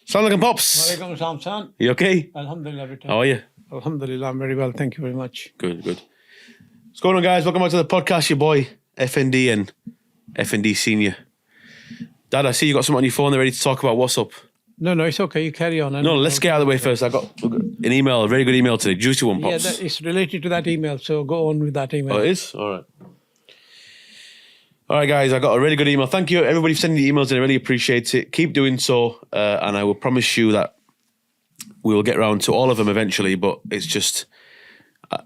Salaam Pops. Walaikum salam, son. You okay? Alhamdulillah. How are you? Alhamdulillah, I'm very well. Thank you very much. Good. What's going on, guys? Welcome back to the podcast. Your boy, FND and FND Senior. Dad, I see you got something on your phone. They're ready to talk about what's up. No, it's okay. You carry on. No, let's get out of the way first. I got an email, a very good email today. Juicy one, Pops. Yeah, it's related to that email, so go on with that email. Oh, it is? All right. All right, guys, I got a really good email. Thank you, everybody, for sending the emails in. I really appreciate it. Keep doing so, and I will promise you that we will get around to all of them eventually, but it's just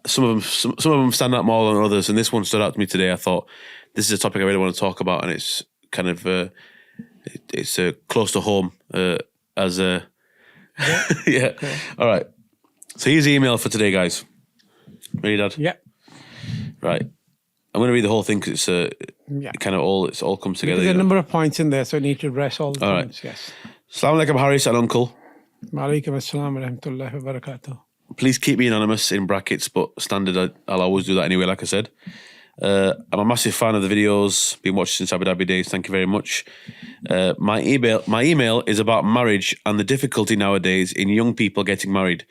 some of them stand out more than others, and this one stood out to me today. I thought, this is a topic I really want to talk about, and it's kind of it's close to home as a... Yeah. Okay. All right. So here's the email for today, guys. Ready, Dad? Yeah. Right. I'm going to read the whole thing because it's all comes together. There's a number of points in there, so I need to address all the points. Right. Yes. Assalamu alaikum, Harris and Uncle. Walaikum assalam wa rahmatullahi wa barakatuh. Please keep me anonymous in brackets, but standard, I'll always do that anyway, like I said. I'm a massive fan of the videos, been watching since Abu Dhabi days. Thank you very much. My email is about marriage and the difficulty nowadays in young people getting married.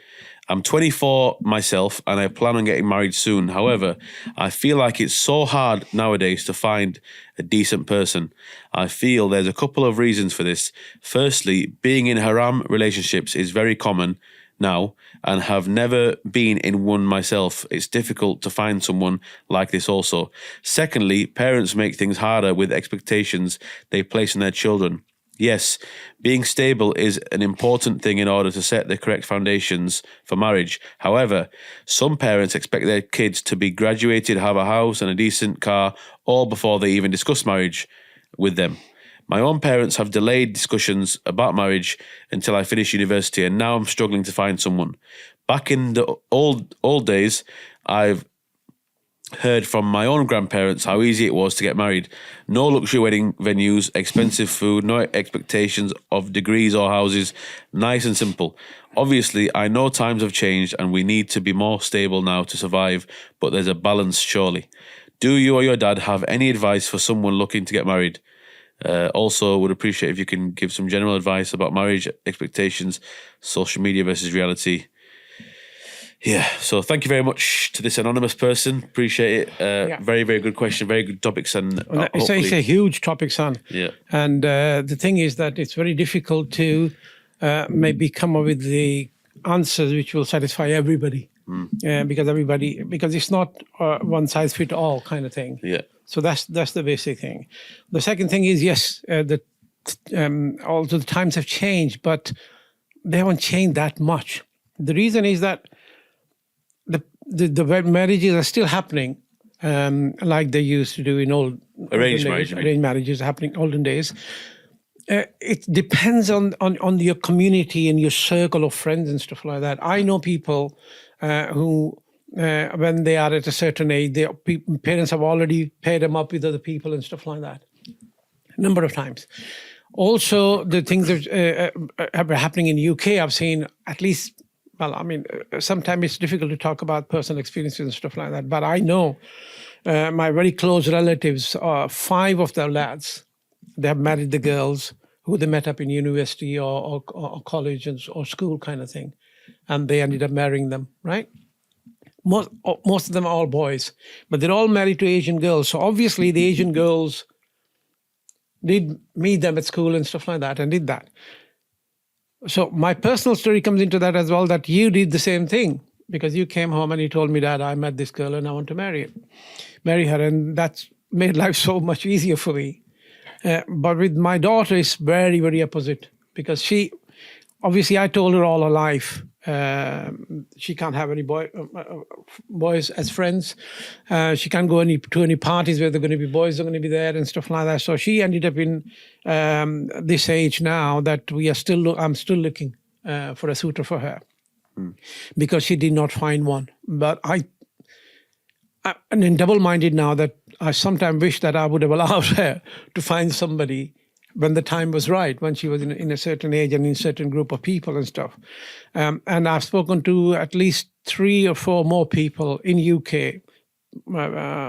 I'm 24 myself and I plan on getting married soon. However, I feel like it's so hard nowadays to find a decent person. I feel there's a couple of reasons for this. Firstly, being in haram relationships is very common now and have never been in one myself. It's difficult to find someone like this also. Secondly, parents make things harder with expectations they place on their children. Yes, being stable is an important thing in order to set the correct foundations for marriage. However, some parents expect their kids to be graduated, have a house and a decent car, all before they even discuss marriage with them. My own parents have delayed discussions about marriage until I finished university, and now I'm struggling to find someone. Back in the old days, I've heard from my own grandparents how easy it was to get married. No luxury wedding venues, expensive food, no expectations of degrees or houses. Nice and simple. Obviously, I know times have changed and we need to be more stable now to survive, but there's a balance surely. Do you or your dad have any advice for someone looking to get married? Also, would appreciate if you can give some general advice about marriage expectations, social media versus reality. Yeah, so thank you very much to this anonymous person. Appreciate it. Very, very good question. Very good topics. And it's a huge topic, son. Yeah. And the thing is that it's very difficult to maybe come up with the answers which will satisfy everybody. Because it's not one size fit all kind of thing. Yeah. So that's the basic thing. The second thing is, yes, although the times have changed, but they haven't changed that much. The reason is that the marriages are still happening like they used to do in arranged marriages happening olden days. It depends on your community and your circle of friends and stuff like that. I know people who, when they are at a certain age, their parents have already paired them up with other people and stuff like that. A number of times. Also, the things that are happening in UK, I've seen at least. Well, I mean, sometimes it's difficult to talk about personal experiences and stuff like that. But I know my very close relatives, 5 of their lads, they have married the girls who they met up in university or college or school kind of thing. And they ended up marrying them, right? Most of them are all boys. But they're all married to Asian girls. So obviously the Asian girls did meet them at school and stuff like that and did that. So my personal story comes into that as well, that you did the same thing because you came home and you told me, Dad, I met this girl and I want to marry her. And that's made life so much easier for me. But with my daughter, it's very, very opposite because obviously I told her all her life she can't have any boys as friends. She can't go to any parties where there are going to be boys are going to be there and stuff like that. So she ended up in this age now that I'm still looking for a suitor for her because she did not find one. But I'm double-minded now that I sometimes wish that I would have allowed her to find somebody when the time was right, when she was in a certain age and in a certain group of people and stuff. And I've spoken to at least 3 or 4 more people in UK,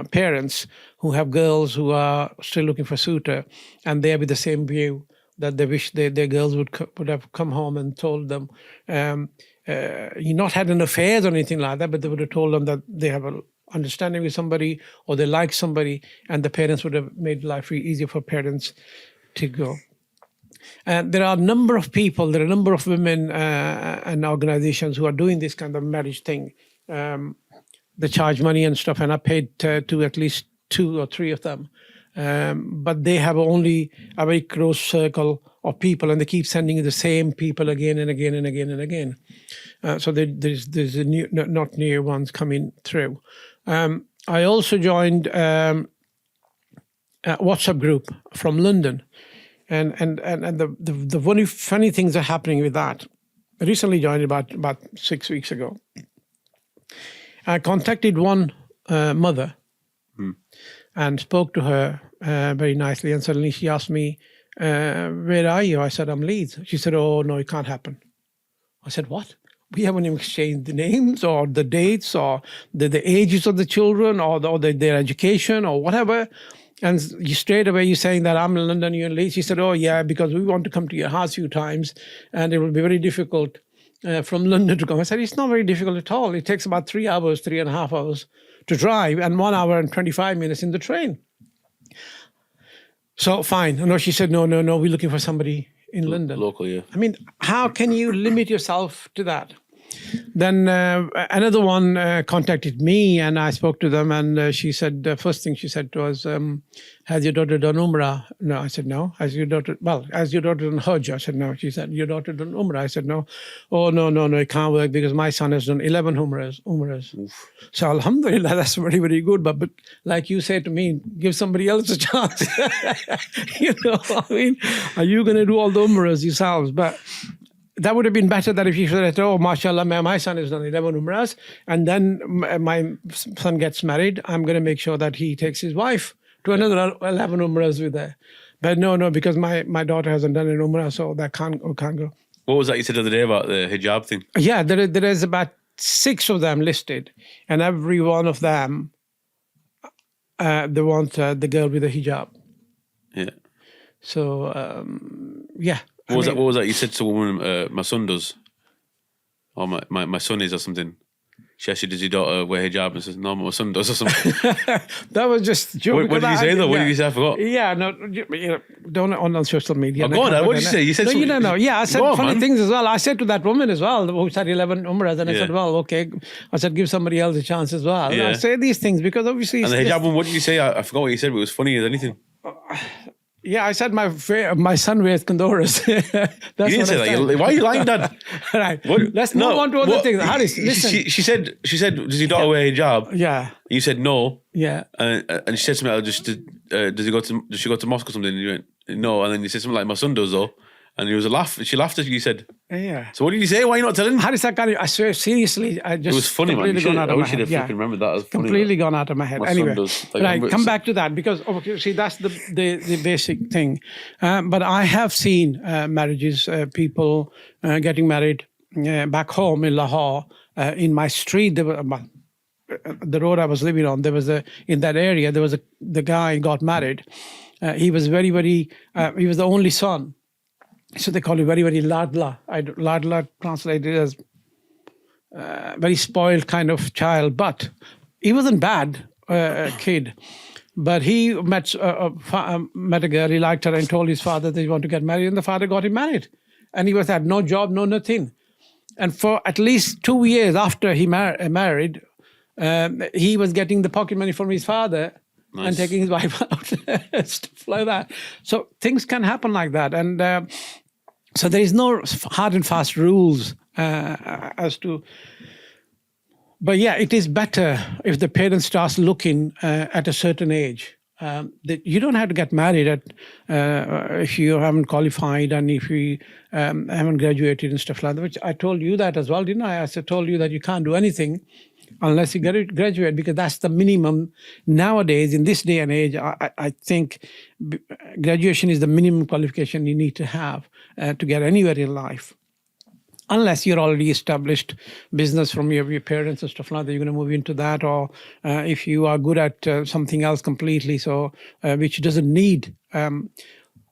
parents who have girls who are still looking for suitor, and they're with the same view that they wish their girls would have come home and told them, you not had an affair or anything like that, but they would have told them that they have an understanding with somebody or they like somebody, and the parents would have made life really easier for parents to go. And there are a number of people, there are a number of women and organizations who are doing this kind of marriage thing. They charge money and stuff, and I paid to at least 2 or 3 of them. But they have only a very close circle of people, and they keep sending the same people again and again and again and again. So there's a new, not new ones coming through. I also joined a WhatsApp group from London, and the very funny things are happening with that. I recently joined about 6 weeks ago. I contacted one mother and spoke to her very nicely, and suddenly she asked me, where are you? I said, I'm Leeds. She said, oh, no, it can't happen. I said, what? We haven't even exchanged the names or the dates or the ages of the children or their education or whatever. And you straight away you're saying that I'm in London, you're in Leeds. She said, oh, yeah, because we want to come to your house a few times, and it will be very difficult from London to come. I said, it's not very difficult at all. It takes about 3 hours, 3.5 hours to drive, and 1 hour and 25 minutes in the train. So fine. No, she said, no, we're looking for somebody in London. Local, yeah. I mean, how can you limit yourself to that? Then another one contacted me, and I spoke to them, and she said, the first thing she said was, has your daughter done Umrah? No, I said, no. Has your daughter done Hajj? I said, no. She said, your daughter done Umrah? I said, no. Oh, no, it can't work because my son has done 11 Umrahs. So alhamdulillah, that's very, very good. But like you said to me, give somebody else a chance. You know, I mean, are you going to do all the Umrahs yourselves? But that would have been better that if you said, oh, mashallah, my son has done 11 Umrahs, and then my son gets married, I'm going to make sure that he takes his wife to another 11 Umrahs with her. But no, because my daughter hasn't done an Umrah, so that can't go. What was that you said the other day about the hijab thing? Yeah, there is about 6 of them listed, and every one of them, they want the girl with the hijab. Yeah. So, yeah. What was that you said to a woman, my son does? Or my son is or something. She asked you, does your daughter wear hijab? And says, no, my son does or something. That was just joke. What did you say though? What did you say? I forgot. Yeah, no, don't on social media. Oh, go on, what did you say? You said no, something. No. Yeah, I said funny things as well. I said to that woman as well, who said 11 Umrahs, and I said, well, okay. I said, give somebody else a chance as well. Yeah. I say these things because obviously... And the hijab one, what did you say? I forgot what you said, but it was funny as anything. Yeah, I said my son wears condoras. That's you didn't say that. Why are you lying, Dad? Right. Let's move on to other things. Harris, listen. She said, does your daughter wear hijab? Yeah. You said no. Yeah. And she said something like, does she go to mosque or something? And you went, no. And then you said something like, my son does though. And it was a laugh. She laughed at you. You said, yeah. So what did you say? Why are you not telling me? Harris, I swear, seriously, I just... It was funny, man. I wish you'd have freaking remembered that. It was funny, completely gone out of my head. My anyway, right, come back to that because, see, that's the basic thing. But I have seen marriages, people getting married back home in Lahore. In my street, there were, the road I was living on, there was in that area, there was the guy got married. He was very, very, he was the only son. So they call it very, very ladla. Ladla translated as very spoiled kind of child, but he wasn't bad kid. But he met a girl, he liked her and told his father that he wanted to get married, and the father got him married. And he had no job, no nothing. And for at least 2 years after he married, he was getting the pocket money from his father. Nice. And taking his wife out, stuff like that. So things can happen like that. And so there is no hard and fast rules as to... But yeah, it is better if the parent starts looking at a certain age. That you don't have to get married if you haven't qualified and if you haven't graduated and stuff like that, which I told you that as well, didn't I? I told you that you can't do anything unless you graduate, because that's the minimum nowadays in this day and age. I think graduation is the minimum qualification you need to have to get anywhere in life. Unless you're already established business from your parents and stuff like that, you're going to move into that, or if you are good at something else completely, so which doesn't need.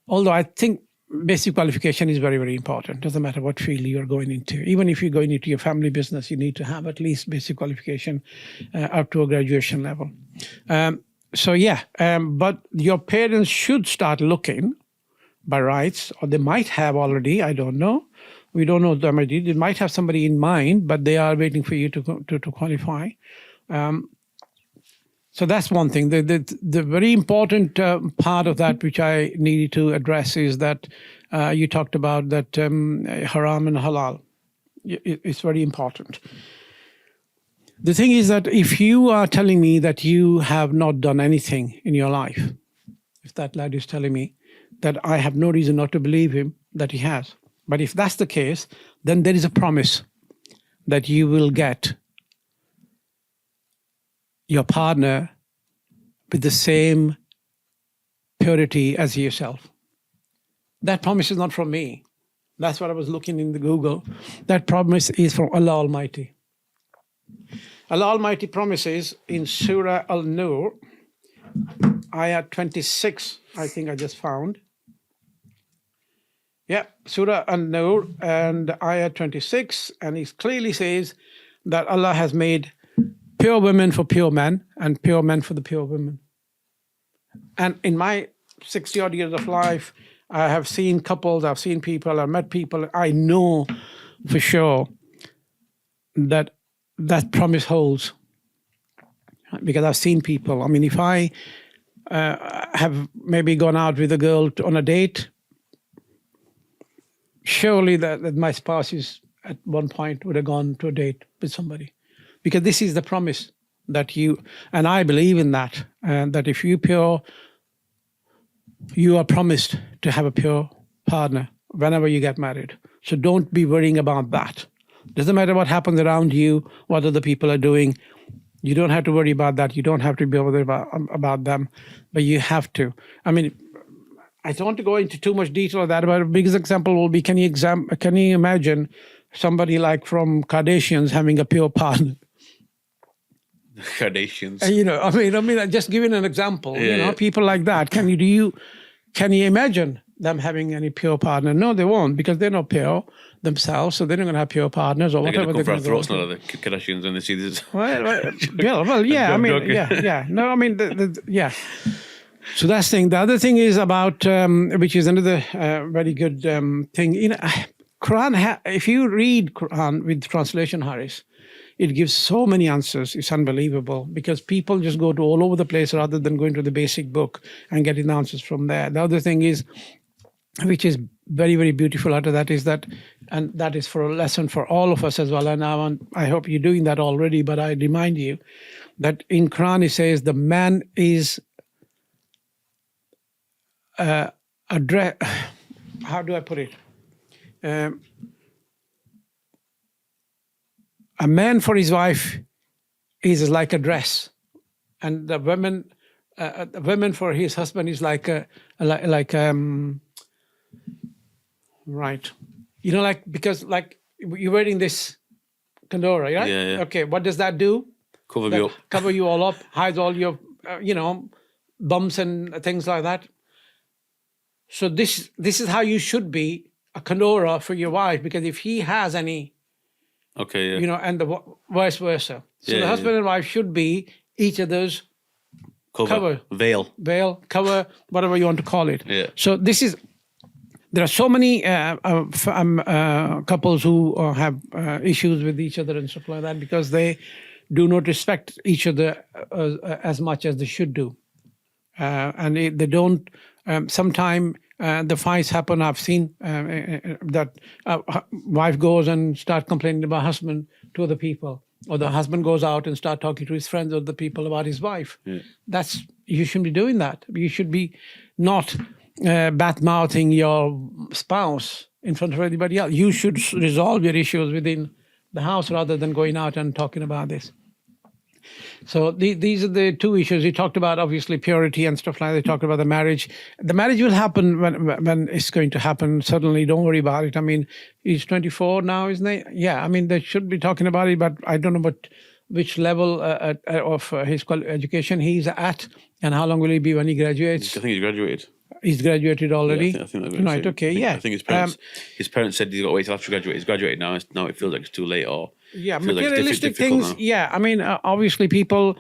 Although I think basic qualification is very, very important. Doesn't matter what field you're going into. Even if you're going into your family business, you need to have at least basic qualification up to a graduation level. But your parents should start looking by rights, or they might have already, I don't know. We don't know them. They might have somebody in mind, but they are waiting for you to qualify. So that's one thing. The very important part of that which I needed to address is that you talked about that haram and halal. It's very important. The thing is that if you are telling me that you have not done anything in your life, if that lad is telling me that, I have no reason not to believe him that he has. But if that's the case, then there is a promise that you will get your partner with the same purity as yourself. That promise is not from me. That's what I was looking in the Google. That promise is from Allah Almighty. Allah Almighty promises in Surah Al-Nur, ayah 26, I think I just found. Yeah, Surah An-Nur and ayah 26, and it clearly says that Allah has made pure women for pure men and pure men for the pure women. And in my 60-odd years of life, I have seen couples, I've seen people, I've met people. I know for sure that that promise holds, because I've seen people. I mean, if I have maybe gone out with a girl on a date, surely that my spouse is at one point would have gone to a date with somebody, because this is the promise that you, and I believe in that, and that if you're pure, you are promised to have a pure partner whenever you get married. So don't be worrying about that. Doesn't matter what happens around you, what other people are doing. You don't have to worry about that. You don't have to be worried about them, but you have to. I mean, I don't want to go into too much detail of that, but a biggest example will be, can you imagine somebody like from Kardashians having a pure partner? Kardashians. I mean, just giving an example. Yeah. People like that. Can you imagine them having any pure partner? No, they won't, because they're not pure themselves, so they're not going to have pure partners or They're whatever. going to come for our throats now, the Kardashians, when they see this. Well, yeah. I mean, yeah. No, I mean, yeah. So that's the thing. The other thing is about, which is another very good thing. Quran. If you read Quran with translation, Harris, it gives so many answers. It's unbelievable, because people just go to all over the place rather than going to the basic book and getting the answers from there. The other thing is, which is very, very beautiful out of that, is that, and that is for a lesson for all of us as well. And I hope you're doing that already, but I remind you that in Quran it says the man is how do I put it? A man for his wife is like a dress, and the women for his husband is like right. Because you're wearing this kandora, right? Yeah. Okay, what does that do? Cover you all up, hides all your, bumps and things like that. So this is how you should be, a kandora for your wife, because if he has any, okay, yeah. And the vice versa. So the husband and wife should be each other's cover, veil, cover, whatever you want to call it. Yeah. So there are so many couples who have issues with each other and stuff like that, because they do not respect each other as much as they should do. And they don't, sometimes the fights happen. I've seen that wife goes and start complaining about husband to other people, or the husband goes out and start talking to his friends or the people about his wife. Yeah. You shouldn't be doing that. You should be not bad-mouthing your spouse in front of everybody else. You should resolve your issues within the house rather than going out and talking about this. So these are the two issues. He talked about, obviously, purity and stuff like that. They talked about the marriage. The marriage will happen when it's going to happen. Suddenly, don't worry about it. I mean, he's 24 now, isn't he? Yeah, I mean, they should be talking about it, but I don't know which level of his education he's at, and how long will he be when he graduates. I think he's graduated. He's graduated already. I think that's Right. Okay. Yeah. I think his parents said he's got to wait till after graduate. He's graduated now. Now it feels like it's too late, or Yeah, feels like it's materialistic difficult things. now. Yeah, I mean, obviously, people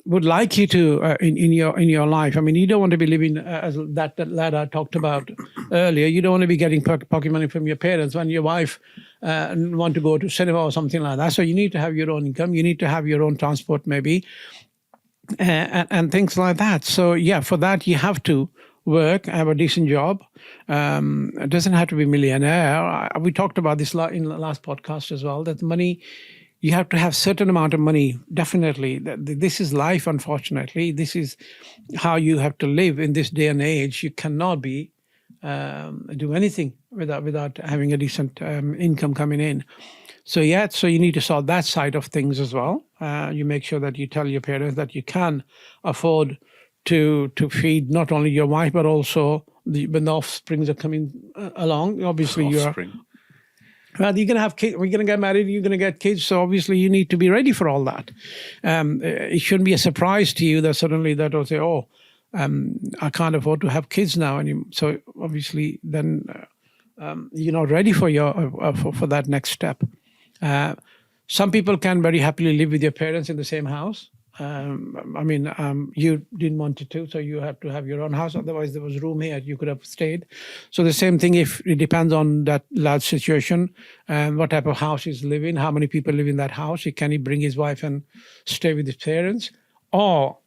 would like you to in your life. I mean, you don't want to be living as that lad I talked about earlier. You don't want to be getting pocket money from your parents when your wife want to go to cinema or something like that. So you need to have your own income. You need to have your own transport, maybe, and things like that. So yeah, for that you have to work, have a decent job. It doesn't have to be millionaire. We talked about this in the last podcast as well, that money, you have to have certain amount of money, definitely. This is life, unfortunately. This is how you have to live in this day and age. You cannot be do anything without having a decent income coming in. So yeah, so you need to sort that side of things as well. You make sure that you tell your parents that you can afford to feed not only your wife but also when the offsprings are coming along. Obviously, you're gonna have kids. We're gonna get married. You're gonna get kids. So obviously, you need to be ready for all that. It shouldn't be a surprise to you that suddenly that will say, "Oh, I can't afford to have kids now." And so obviously, then you're not ready for for that next step. Some people can very happily live with your parents in the same house. You didn't want it to, so you had to have your own house. Otherwise, there was room here. You could have stayed. So the same thing, if it depends on that lad's situation, what type of house he's living, how many people live in that house. Can he bring his wife and stay with his parents? Or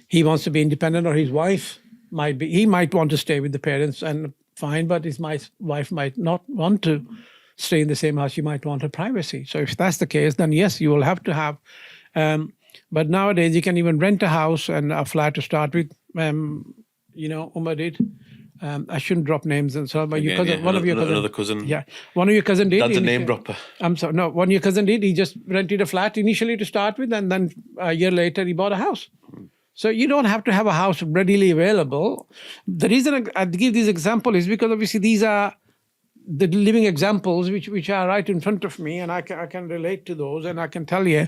he wants to be independent, or his wife he might want to stay with the parents, and fine, but his wife might not want to stay in the same house. You might want her privacy. So if that's the case, then yes, you will have to have. But nowadays, you can even rent a house and a flat to start with. Umar did. I shouldn't drop names and so on, but another cousin. Yeah, one of your cousin did. That's a name dropper. I'm sorry. No, one of your cousin did. He just rented a flat initially to start with, and then a year later, he bought a house. So you don't have to have a house readily available. The reason I give this example is because obviously these are the living examples which are right in front of me, and I can relate to those, and I can tell you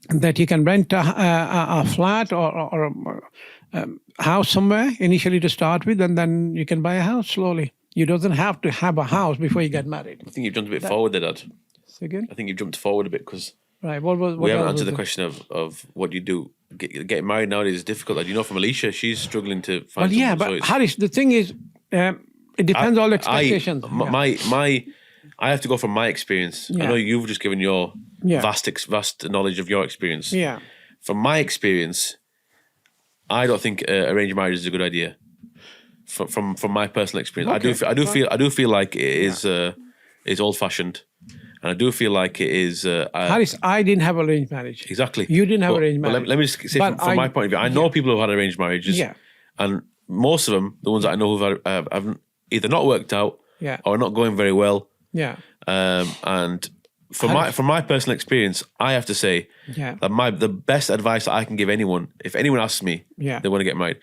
that you can rent a flat or a house somewhere initially to start with, and then you can buy a house slowly. You doesn't have to have a house before you get married. I think you've jumped a bit forward there, Dad. Say again? I think you've jumped forward a bit because right. We haven't answered the question of what you do. Getting married nowadays is difficult. Like, from Alicia, she's struggling to find. Well, yeah, but Harish, the thing is, it depends on expectations. I have to go from my experience. I know you've just given your vast knowledge of your experience. Yeah. From my experience, I don't think arranged marriage is a good idea. From my personal experience, okay. I do feel like it is old fashioned, and I do feel like it is. Harris, I didn't have arranged marriage. Exactly. You didn't have arranged marriage. Let me just say from my point of view, I know people who have had arranged marriages. Yeah. And most of them, the ones that I know who've have either not worked out or not going very well. Yeah. And from my personal experience, I have to say that the best advice that I can give anyone, if anyone asks me they want to get married,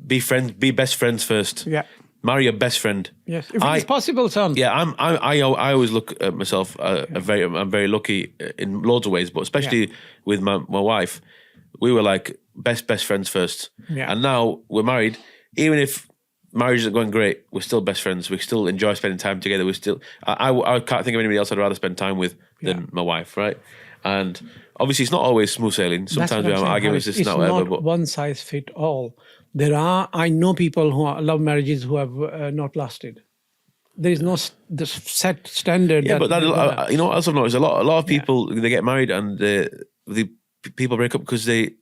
be best friends first. Yeah. Marry your best friend. Yes, if it's possible, son. Yeah, I always look at myself. I'm very lucky in loads of ways, but especially with my wife, we were like best friends first. Yeah. And now we're married. Even if marriage isn't going great, we're still best friends. We still enjoy spending time together. We're still. I can't think of anybody else I'd rather spend time with than my wife, right? And obviously, it's not always smooth sailing. Sometimes we have arguments, this and that, whatever. But one size fit all. I know people who love marriages who have not lasted. There is no set standard. Yeah, but what else I've noticed? A lot of people, they get married and the people break up because they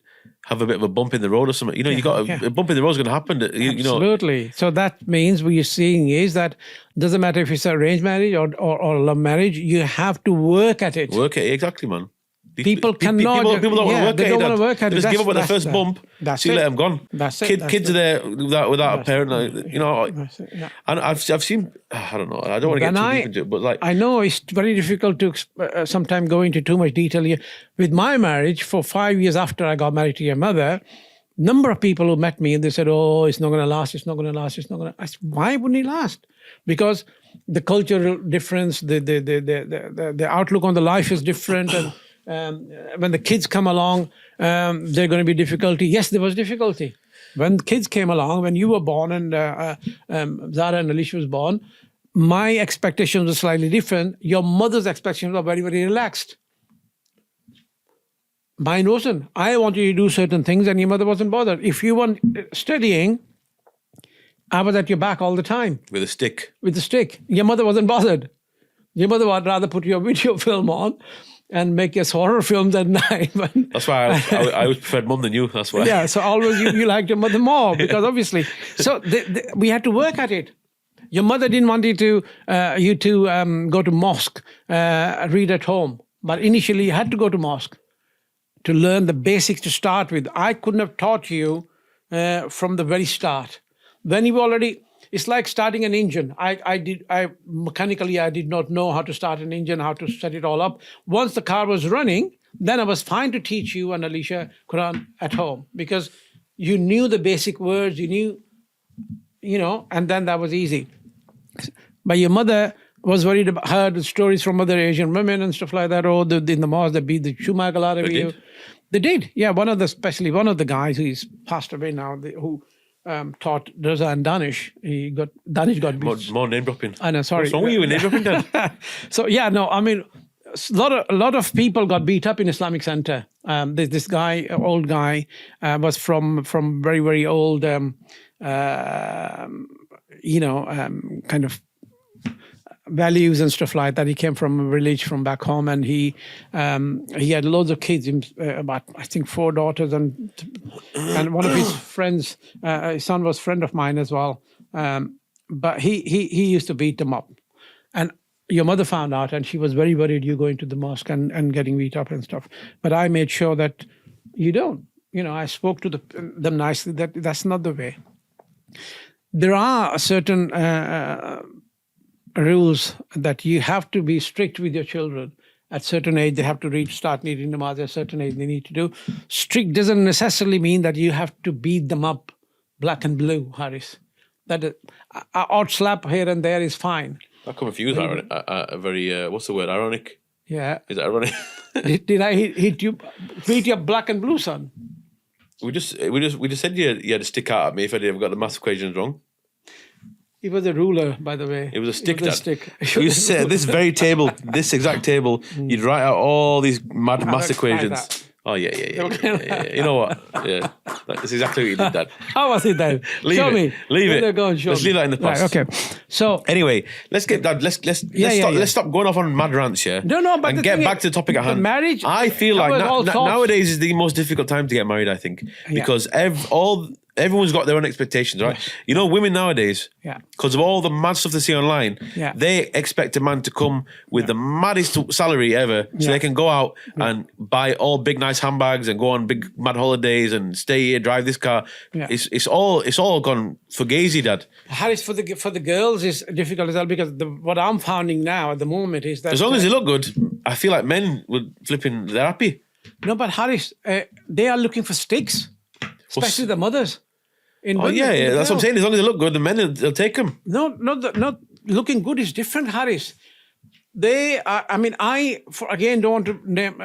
have a bit of a bump in the road or something. You got a bump in the road is going to happen. Absolutely. So that means what you're seeing is that it doesn't matter if it's arranged marriage or love marriage, you have to work at it. Work at it, exactly, man. People cannot. People don't want to work at it. They just give up at the first bump. That's so you it. let them gone. That's it. Kids are there without a parent. And I've seen. I don't know. I don't want to get too deep into it, but I know it's very difficult to sometimes go into too much detail here. With my marriage, for 5 years after I got married to your mother, number of people who met me and they said, "Oh, it's not going to last. It's not going to last. It's not going to." I said, "Why wouldn't it last?" Because the cultural difference, the outlook on the life is different, and when the kids come along, they're going to be difficulty. Yes, there was difficulty. When kids came along, when you were born and Zara and Alicia was born, my expectations were slightly different. Your mother's expectations were very, very relaxed. Mine wasn't. I wanted you to do certain things and your mother wasn't bothered. If you weren't studying, I was at your back all the time. With a stick. With the stick. Your mother wasn't bothered. Your mother would rather put your video film on and make us horror films at night. That's why I always preferred mum than you. That's why. Yeah, so always you liked your mother more because obviously. So we had to work at it. Your mother didn't want you to go to mosque, read at home. But initially you had to go to mosque to learn the basics to start with. I couldn't have taught you from the very start. Then you already, it's like starting an engine. I mechanically did not know how to start an engine, how to set it all up. Once the car was running, then I was fine to teach you and Alicia Quran at home because you knew the basic words, you knew, and then that was easy. But your mother was worried about, heard stories from other Asian women and stuff like that. Oh, in the mosque, they beat the shumag out of you. They did. Yeah, especially one of the guys who's passed away now, who taught Raza and Danish. Danish got beat. More name dropping. I know, sorry. What's wrong with you with name dropping then? So, yeah, no, I mean, a lot of people got beat up in Islamic Center. This guy, old guy, was from very, very old, kind of values and stuff like that. He came from a village from back home, and he had loads of kids, about I think 4 daughters, and one of his friends, his son was a friend of mine as well. But he used to beat them up, and your mother found out, and she was very worried you going to the mosque and getting beat up and stuff. But I made sure that you don't. I spoke to them nicely that that's not the way. There are certain rules that you have to be strict with your children. At certain age, they have to start reading namaz. At a certain age, they need to do. Strict doesn't necessarily mean that you have to beat them up black and blue, Haris. That odd slap here and there is fine. How come if you use a very, what's the word, ironic? Yeah. Is it ironic? Did I beat you black and blue, son? We just said you had to stick out at me if I ever got the math equations wrong. It was a ruler, by the way. It was a stick. You said this very table, this exact table, you'd write out all these mad math equations. Oh yeah. You know what? Yeah, that's exactly what you did, Dad. How was it then? Show me. Leave it. Go and show Let's leave that in the past. Right, okay. So anyway, let's get Dad. Let's stop going off on mad rants here. No, but and get back to the topic at hand. Marriage. I feel like nowadays is the most difficult time to get married. I think because everyone's got their own expectations, right? Yes. Women nowadays, because of all the mad stuff they see online, they expect a man to come with the maddest salary ever, so they can go out and buy all big nice handbags and go on big mad holidays and stay here, drive this car. Yeah. It's all gone fugazi, Dad. Harris, for the girls is difficult as well because what I'm finding now at the moment is that as long as they look good, I feel like men would they're happy. No, but Harris, they are looking for sticks. Especially the mothers. That's what I'm saying. As long as they look good, the men they'll take them. No, not looking good is different, Harris. They are, again, don't want to name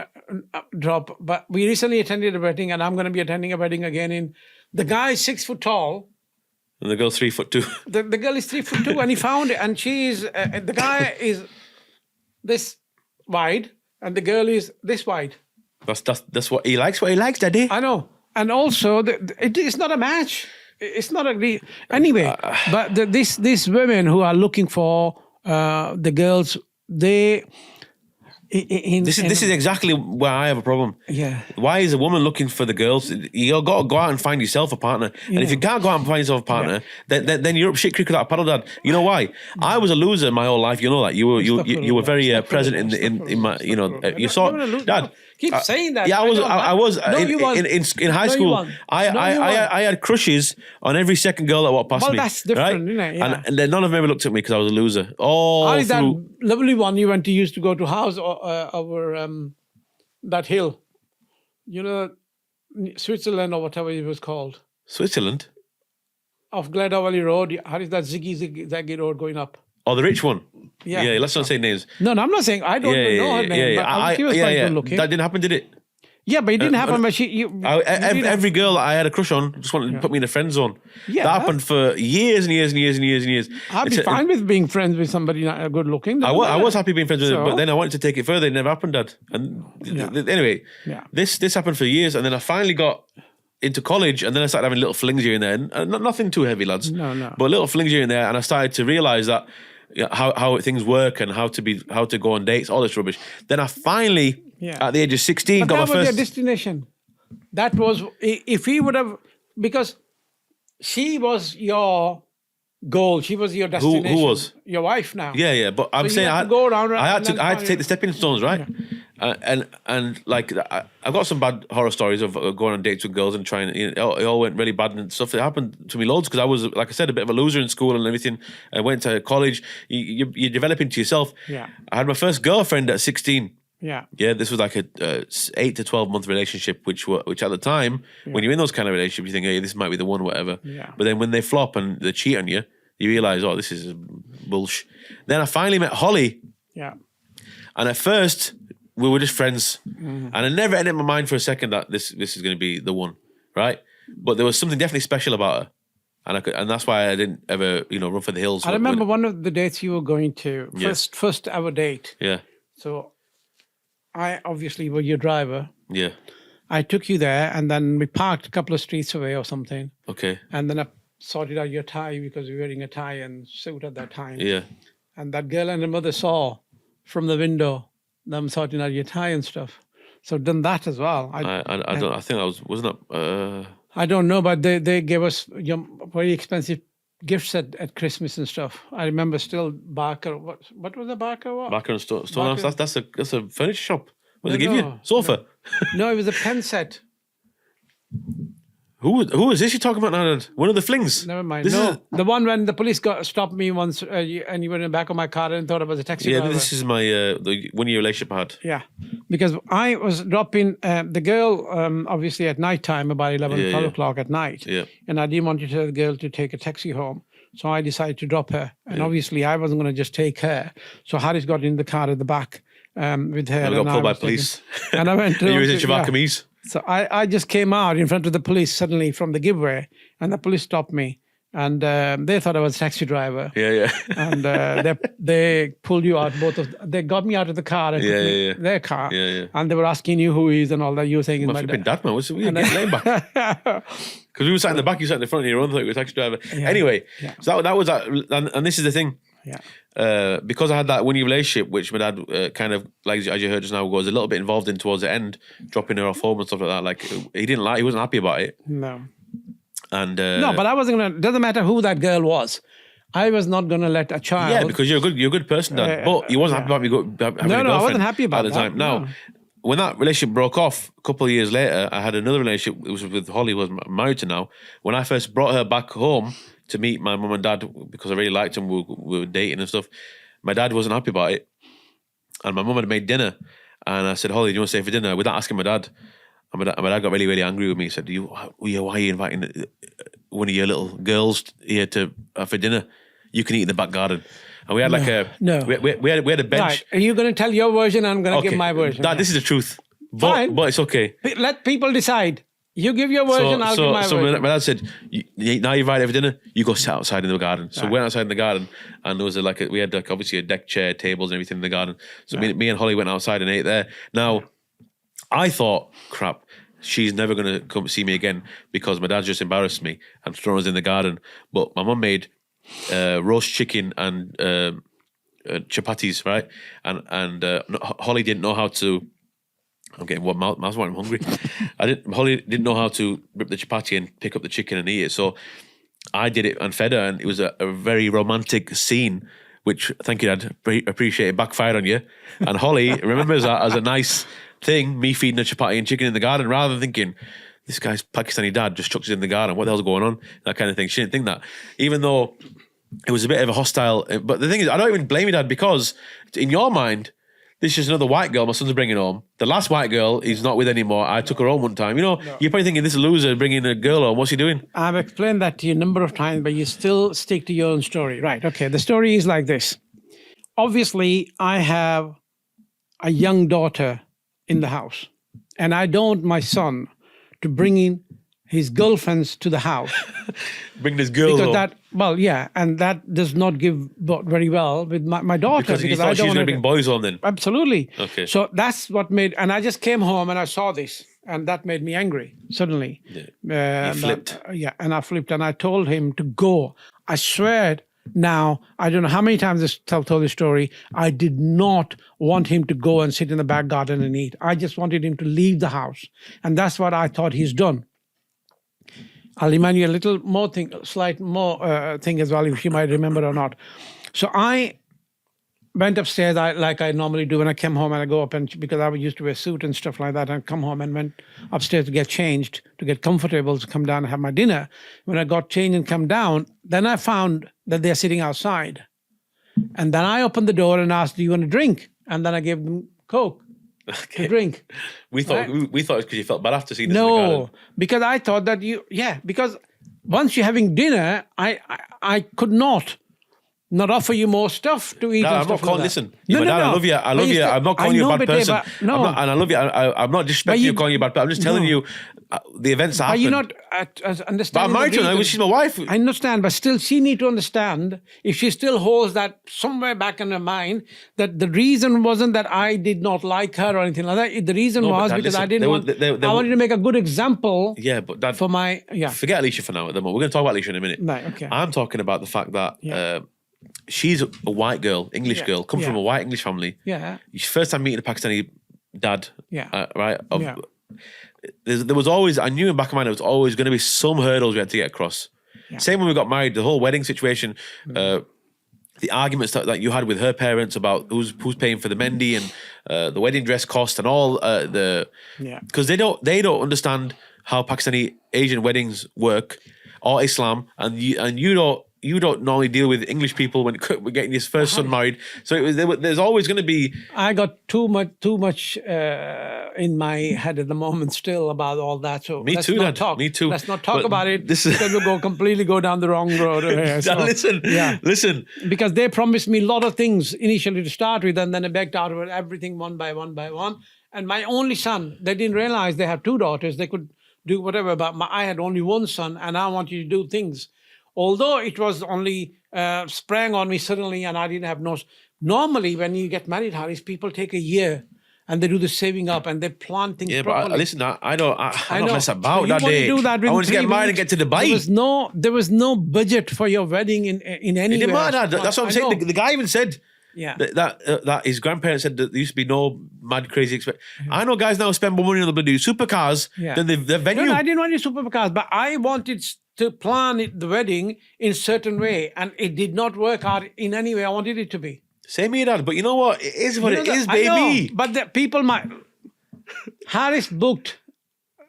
drop, but we recently attended a wedding, and I'm going to be attending a wedding again. The guy is 6 foot tall. And the girl's 3'2". The girl is 3'2", and he found it, and she is, the guy is this wide, and the girl is this wide. That's what he likes, Daddy. I know. And also, it is not a match. It's not a anyway. But these women who are looking for the girls, this is exactly where I have a problem. Yeah. Why is a woman looking for the girls? You got to go out and find yourself a partner. And if you can't go out and find yourself a partner, then you're up shit creek without a paddle, Dad. You know why? I was a loser my whole life. You know that. You were very present in my. You saw Dad. Keep saying that. Yeah, I was in high school. I had crushes on every second girl that walked past me. Well, that's different, isn't it? Yeah. And then none of them ever looked at me because I was a loser. That lovely one you used to go to house over that hill, Switzerland or whatever it was called. Switzerland? Off Gladdow Valley Road. How is that ziggy road going up? Oh, the rich one. Yeah, let's not say names. No, I'm not saying I don't know her name. But she was quite good looking. That didn't happen, did it? Yeah, but it didn't happen. But Every girl that I had a crush on just wanted to put me in a friend zone. Yeah. That happened for years and years and years and years and years. I'd be fine with being friends with somebody not good looking. I was happy being friends with her, but then I wanted to take it further. It never happened, Dad. And anyway, this happened for years, and then I finally got into college, and then I started having little flings here and there, and nothing too heavy, lads. No. But little flings here and there, and I started to realise that how things work and how to go on dates, all this rubbish. Then I finally, at the age of 16, but got my that was first. your destination. That was, if he would have, because she was your goal, she was your destination. Who was? Your wife now. Yeah, but I'm saying I had to take the stepping stones, right? And like I've got some bad horror stories of going on dates with girls and trying. It all went really bad and stuff. It happened to me loads because I was, like I said, a bit of a loser in school and everything. I went to college. You develop into yourself. Yeah. I had my first girlfriend at 16. Yeah. Yeah, this was like a 8 to 12 month relationship, which at the time, when you're in those kind of relationships, you think, hey, this might be the one, whatever. Yeah. But then when they flop and they cheat on you, you realise, oh, this is bullshit. Then I finally met Holly. Yeah. And at first, we were just friends. And I never entered my mind for a second that this is going to be the one, right? But there was something definitely special about her. And that's why I didn't ever, run for the hills. I remember one of the dates you were going to, first ever date. Yeah. So I obviously was your driver. Yeah. I took you there, and then we parked a couple of streets away or something. Okay. And then I sorted out your tie because you were wearing a tie and suit at that time. Yeah. And that girl and her mother saw from the window them sorting out your tie and stuff. So I've done that as well. I think I wasn't that. I don't know, but they gave us very expensive gifts at Christmas and stuff. I remember still Barker. What was the Barker? What? Barker and Stonehouse. That's a furniture shop. What did they give you? Sofa. No, it was a pen set. Who is this you're talking about now, Dad? One of the flings? Never mind. The one when the police stopped me once and you were in the back of my car and thought I was a taxi driver. Yeah, this is my the 1 year relationship I had. Yeah, because I was dropping the girl, obviously at night time, about 11, 12 o'clock at night. Yeah. And I didn't want to tell the girl to take a taxi home. So I decided to drop her. And obviously I wasn't going to just take her. So Harris got in the car at the back with her. I got pulled by police. And I went to... You were in Shabbat Kameez. So I just came out in front of the police suddenly from the giveaway, and the police stopped me, and they thought I was a taxi driver. Yeah. And they pulled you out, they got me out of the car, and their car, and they were asking you who he is and all that. You were saying, "My flipping dad, man, what's getting lame back?" Because we were sat in the back, you sat in the front of your own, thought you were a taxi driver. Yeah. Anyway, so that was that, and this is the thing. Yeah. Because I had that 1 year relationship, which my dad kind of, like as you heard just now, was a little bit involved in towards the end, dropping her off home and stuff like that. Like he wasn't happy about it. No. And no, but I wasn't gonna. Doesn't matter who that girl was. I was not gonna let a child. Yeah, because you're a good person, Dad. But you wasn't happy about me having a girlfriend. No, I wasn't happy about at the time. Now, when that relationship broke off, a couple of years later, I had another relationship. It was with Holly, who I'm married to now. When I first brought her back home to meet my mum and dad, because I really liked them, we were dating and stuff. My dad wasn't happy about it, and my mum had made dinner, and I said, "Holly, do you want to stay for dinner?" Without asking my dad. And my dad got really, really angry with me. He said, why are you inviting one of your little girls here for dinner? You can eat in the back garden. And we had we had a bench. Right. Are you going to tell your version? I'm going to give my version. Dad, this is the truth. Fine. But it's okay. Let people decide. You give your version, I'll give my version. So my dad said, now you invite her for dinner, you go sit outside in the garden. So we went outside in the garden, and there was we had obviously a deck chair, tables and everything in the garden. So me and Holly went outside and ate there. Now, I thought, crap, she's never going to come see me again because my dad just embarrassed me and thrown us in the garden. But my mum made roast chicken and chapatis, right? And Holly didn't know how to... I'm getting mouth watering. I'm hungry. Holly didn't know how to rip the chapati and pick up the chicken and eat it. So I did it and fed her, and it was a very romantic scene, which, thank you, Dad, appreciate it, backfired on you. And Holly remembers that as a nice thing, me feeding her chapati and chicken in the garden, rather than thinking, this guy's Pakistani dad just chucks it in the garden, what the hell's going on? That kind of thing. She didn't think that. Even though it was a bit of a hostile... But the thing is, I don't even blame you, Dad, because in your mind... This is just another white girl my son's bringing home. The last white girl he's not with anymore. I took her home one time. You're probably thinking, this loser bringing a girl home. What's he doing? I've explained that to you a number of times, but you still stick to your own story. Right, okay. The story is like this. Obviously, I have a young daughter in the house. and I don't want my son to bring in his girlfriends to the house. Bring this girl Because home. and that does not give very well with my daughter. Because you I thought don't she was want going to bring boys home then. Absolutely. Okay. So that's what made, and I just came home and I saw this, and that made me angry suddenly. You flipped. And I flipped, and I told him to go. I swear now, I don't know how many times I told this story, I did not want him to go and sit in the back garden and eat. I just wanted him to leave the house. And that's what I thought he's done. I'll remind you a little more thing, slight more thing as well, if you might remember or not. So I went upstairs like I normally do when I came home, and I go up, and because I used to wear a suit and stuff like that, and come home and went upstairs to get changed, to get comfortable, to come down and have my dinner. When I got changed and come down, then I found that they're sitting outside. And then I opened the door and asked, do you want a drink? And then I gave them Coke to drink. We thought it was because you felt bad after seeing this in the garden. No, because I thought that because once you're having dinner, I could not offer you more stuff to eat. Dad, and I'm stuff not calling. like listen, no, Dad, I love you. I love you. I'm not calling you a bad person. No, and I love you. I'm not disrespecting you calling you bad. But I'm just telling you the events that are happened. you not understanding? But I'm married to her. She's my wife. I understand, but still, she need to understand, if she still holds that somewhere back in her mind, that the reason wasn't that I did not like her or anything like that. The reason was because I didn't want. I wanted to make a good example. Yeah, but Dad, for my forget Alicia for now. At the moment, we're going to talk about Alicia in a minute. Right, okay. I'm talking about the fact that. She's a white girl, English girl, come from a white English family. Yeah. First time meeting a Pakistani dad. Yeah. Right? There was always, I knew in the back of my mind, there was always going to be some hurdles we had to get across. Yeah. Same when we got married, the whole wedding situation, the arguments that you had with her parents about who's paying for the mendi and the wedding dress cost and all because they don't understand how Pakistani Asian weddings work or Islam, and you don't normally deal with English people when we're getting your first son married. So there's always going to be. I got too much in my head at the moment still about all that. So me too, Dad. Me too. Let's not talk about it because we'll completely go down the wrong road. Listen. Because they promised me a lot of things initially to start with, and then I backed out of everything one by one by one. And my only son, they didn't realize they have two daughters. They could do whatever, but I had only one son, and I wanted to do things. Although it was only sprang on me suddenly and I didn't have no... Normally, when you get married, Harris, people take a year and they do the saving up and they plan things properly. Yeah, but listen, I don't mess about so that day. Do that I want to get married and get to Dubai. There was no budget for your wedding in any way. It didn't matter. That's what I'm saying. The guy even said that his grandparents said that there used to be no mad crazy... I know guys now spend more money on the bloody supercars than the venue. No, I didn't want any supercars, but I wanted to plan the wedding in a certain way, and it did not work out in any way I wanted it to be. Same here, Dad, but you know what? It is what it is, baby. I know, but the people might... Harris booked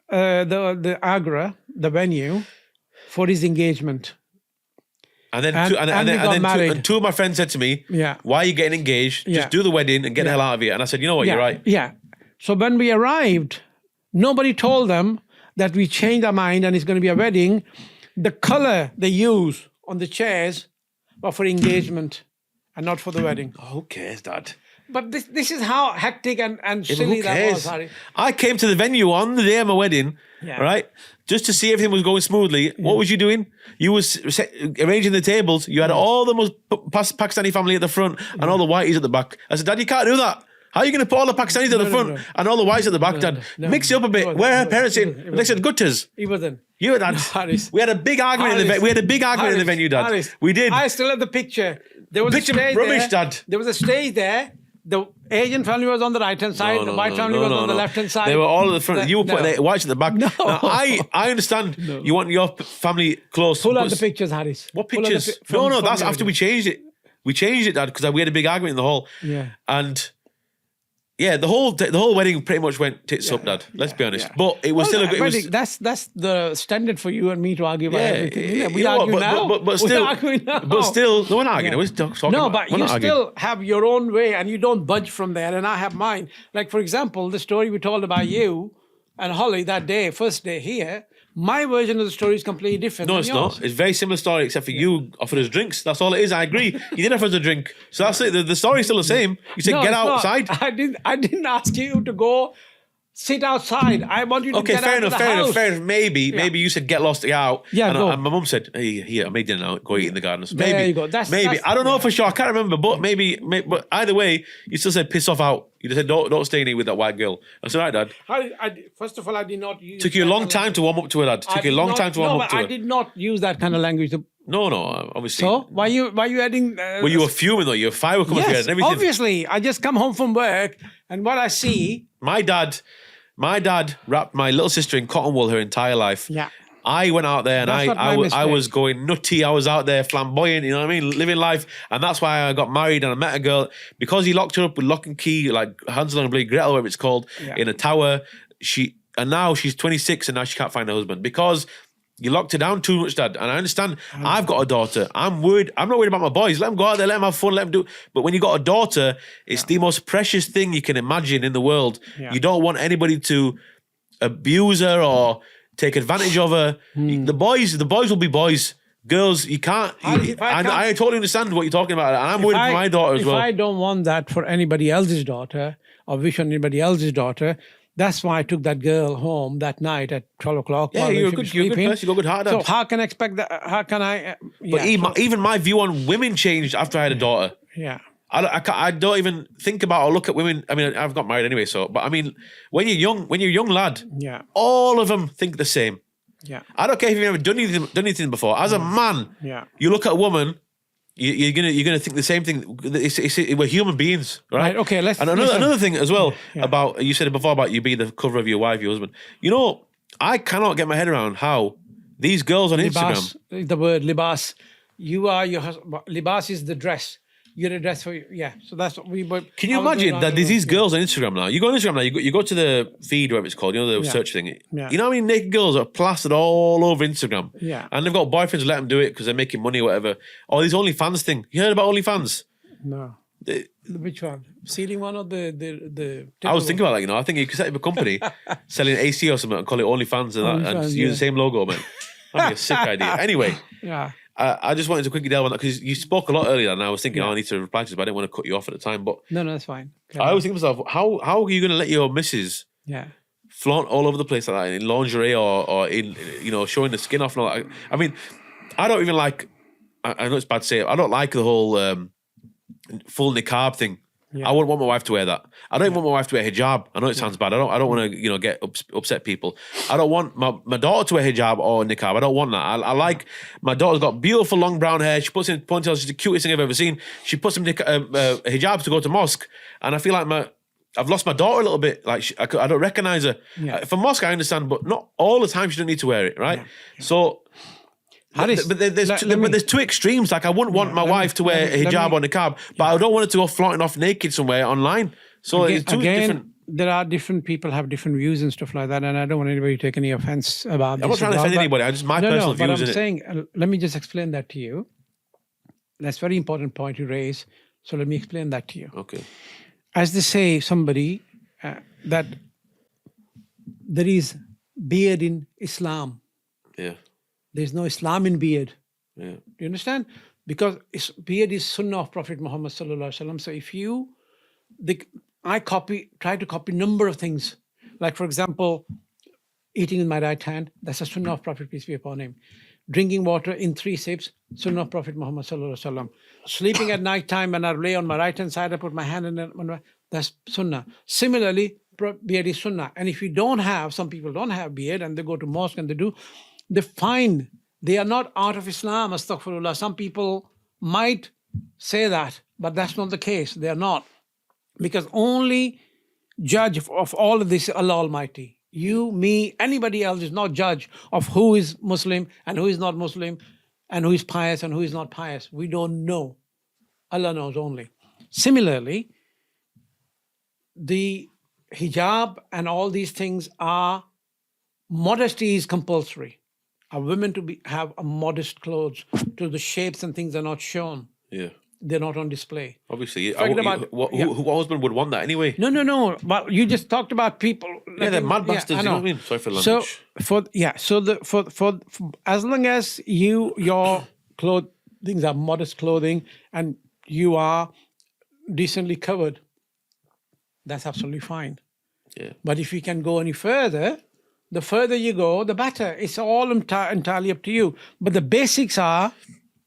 the Agra, the venue, for his engagement. And then two of my friends said to me, why are you getting engaged? Just do the wedding and get the hell out of here. And I said, you know what, you're right. Yeah. So when we arrived, nobody told them that we changed our mind and it's going to be a wedding. The color they use on the chairs were for engagement and not for the wedding. Who cares, Dad? But this is how hectic and silly that was, Harry. I came to the venue on the day of my wedding, right, just to see everything was going smoothly. What was you doing? You was arranging the tables. You had all the most Pakistani family at the front and all the whiteys at the back. I said, Dad, you can't do that. How are you going to put all the Pakistanis at the front and all the whites at the back, Dad? Mix it up a bit. Where are her parents in? They said, gutters. He wasn't. You and Dad. We had a big argument in the venue, Dad. Harris, we did. I still have the picture. There was picture a stage rubbish, there. Dad. There was a stage there. The Asian family was on the right-hand side. The white family was on the left-hand side. They were all at the front. You were putting the whites at the back. No. Now, I understand you want your family close. Pull out the pictures, Harris. What pictures? That's after we changed it. We changed it, Dad, because we had a big argument in the hall. Yeah. And... yeah, the whole wedding pretty much went tits up, Dad. Let's be honest. But it was still a good... That's the standard for you and me to argue about everything. We argue now. But still... But still... No, we're not arguing. We're talking no, but you still have your own way and you don't budge from there, and I have mine. Like, for example, the story we told about you and Holly that day, first day here, my version of the story is completely different. No, it's not. It's a very similar story, except for you offered us drinks. That's all it is. I agree. You did offer us a drink. So that's it. The story's still the same. You said, get outside. I didn't ask you to go sit outside. I want you to Okay, get out of the house. fair enough. Maybe you said get lost, get out. Yeah, go. And my mum said, "Hey, here, I made dinner now. Go eat in the garden." So There maybe, you go. That's, I don't know for sure. I can't remember, but maybe. But either way, you still said piss off out. You just said don't stay in here with that white girl. I said, "Right, Dad." First of all, I did not use. Took you a long time to warm up to her, Dad. Took you a long time to warm up to her. I did not use that kind of language. No, obviously. So why you adding? Well, you were fuming though. Your fire was coming yes, through and everything. obviously. I just come home from work, and what I see. My dad wrapped my little sister in cotton wool her entire life. Yeah. I went out there and I was going nutty. I was out there flamboyant, you know what I mean? Living life. And that's why I got married and I met a girl. Because he locked her up with lock and key, like Hansel and Gretel, whatever it's called, in a tower. And now she's 26 and now she can't find her husband. Because you locked her down too much, Dad. And I understand. I've got a daughter. I'm worried. I'm not worried about my boys. Let them go out there. Let them have fun. Let them do. But when you got a daughter, it's the most precious thing you can imagine in the world. Yeah. You don't want anybody to abuse her or take advantage of her. The boys will be boys. Girls, you can't. I totally understand what you're talking about. And I'm worried for my daughter as well. If I don't want that for anybody else's daughter or wish on anybody else's daughter, that's why I took that girl home that night at 12 o'clock. Yeah, you're a good person. You've got a good heart. So how can I expect that? How can I? But even my view on women changed after I had a daughter. Yeah. I don't even think about or look at women. I mean, I've got married anyway, but I mean, when you're a young lad, all of them think the same. Yeah. I don't care if you've never done anything before. As a man, you look at a woman, you're gonna think the same thing. We're human beings, right? Okay, And another thing as well about you said it before about you being the cover of your wife, your husband. You know, I cannot get my head around how these girls on Instagram. The word libas, you are your husband. Libas is the dress. You're a dress for you. Yeah. So that's what we were. Can you imagine that there's these girls on Instagram now? You go on Instagram now, you go to the feed, whatever it's called, you know, the search thing. Yeah. You know how many naked girls are plastered all over Instagram? Yeah. And they've got boyfriends who let them do it because they're making money or whatever. Or these OnlyFans thing. You heard about OnlyFans? No. Which one? Ceiling one or the I was thinking about that, you know. I think you could set up a company selling AC or something and call it OnlyFans and use the same logo, man. That'd be a sick idea. Anyway. Yeah. I just wanted to quickly delve on that because you spoke a lot earlier and I was thinking, I need to reply to this, but I didn't want to cut you off at the time. But no, that's fine. I always think to myself, how are you going to let your missus flaunt all over the place like that in lingerie or in, you know, showing the skin off and all that? I mean, I don't even like, I know it's bad to say it, I don't like the whole full niqab thing. Yeah. I wouldn't want my wife to wear that. I don't even want my wife to wear hijab. I know it sounds bad. I don't want to, you know, get upset people. I don't want my daughter to wear hijab or niqab. I don't want that. I like, my daughter's got beautiful long brown hair. She puts in ponytails. She's the cutest thing I've ever seen. She puts some hijabs to go to mosque. And I feel like I've lost my daughter a little bit. Like I don't recognize her. Yeah. For mosque, I understand, but not all the time she don't need to wear it, right? Yeah. Yeah. So... But there's two extremes. Like I wouldn't want my wife to wear a hijab or niqab, but I don't want her to go flaunting off naked somewhere online. So it's two different. There are different people have different views and stuff like that, and I don't want anybody to take any offense about this. I'm not trying to offend anybody. I just my personal views. But I'm saying, let me just explain that to you. That's a very important point you raise. So let me explain that to you. Okay. As they say, somebody that there is beard in Islam. Yeah. There's no Islam in beard. Yeah. Do you understand? Because beard is sunnah of Prophet Muhammad sallallahu alaihi wasallam. So if I try to copy number of things. Like for example, eating with my right hand, that's a sunnah of Prophet, peace be upon him. Drinking water in 3 sips, sunnah of Prophet Muhammad sallallahu alaihi wasallam. Sleeping at night time when I lay on my right hand side, I put my hand in that's sunnah. Similarly, beard is sunnah. And if you don't have, some people don't have beard and they go to mosque and they find they are not out of Islam, astaghfirullah. Some people might say that, but that's not the case. They are not. Because only judge of all of this is Allah Almighty. You, me, anybody else is not judge of who is Muslim and who is not Muslim and who is pious and who is not pious. We don't know. Allah knows only. Similarly, the hijab and all these things are, modesty is compulsory. A women to have a modest clothes, to the shapes and things are not shown. Yeah. They're not on display. Obviously. What husband would want that anyway? No. But you just talked about people. They're mad bastards, you know what I mean? Sorry for language. So as long as your clothing are modest clothing and you are decently covered, that's absolutely fine. Yeah. But if you can go any further, the further you go, the better. It's all entirely up to you. But the basics are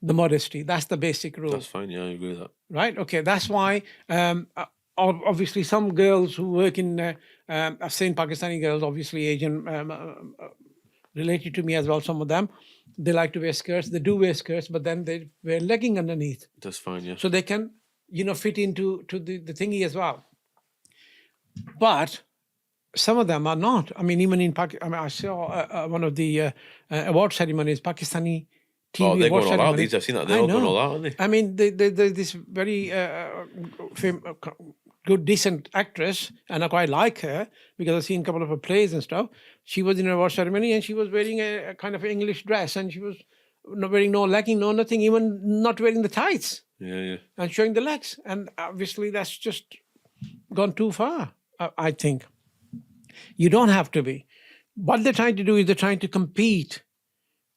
the modesty. That's the basic rule. That's fine. Yeah, I agree with that. Right? Okay. That's why, obviously, some girls who work in, I've seen Pakistani girls, obviously Asian, related to me as well, some of them, they like to wear skirts. They do wear skirts, but then they wear legging underneath. That's fine. Yeah. So they can, fit into the thingy as well. But some of them are not. I mean, even in Pakistan, I saw one of the award ceremonies, Pakistani TV they're award going all out. ceremony. These I've seen that. They're all going all out, aren't they? I mean, there's this very good, decent actress, and I quite like her because I've seen a couple of her plays and stuff. She was in an award ceremony and she was wearing a kind of English dress, and she was not wearing no legging, no nothing, even not wearing the tights. Yeah. And showing the legs. And obviously that's just gone too far, I think. You don't have to be. What they're trying to do is they're trying to compete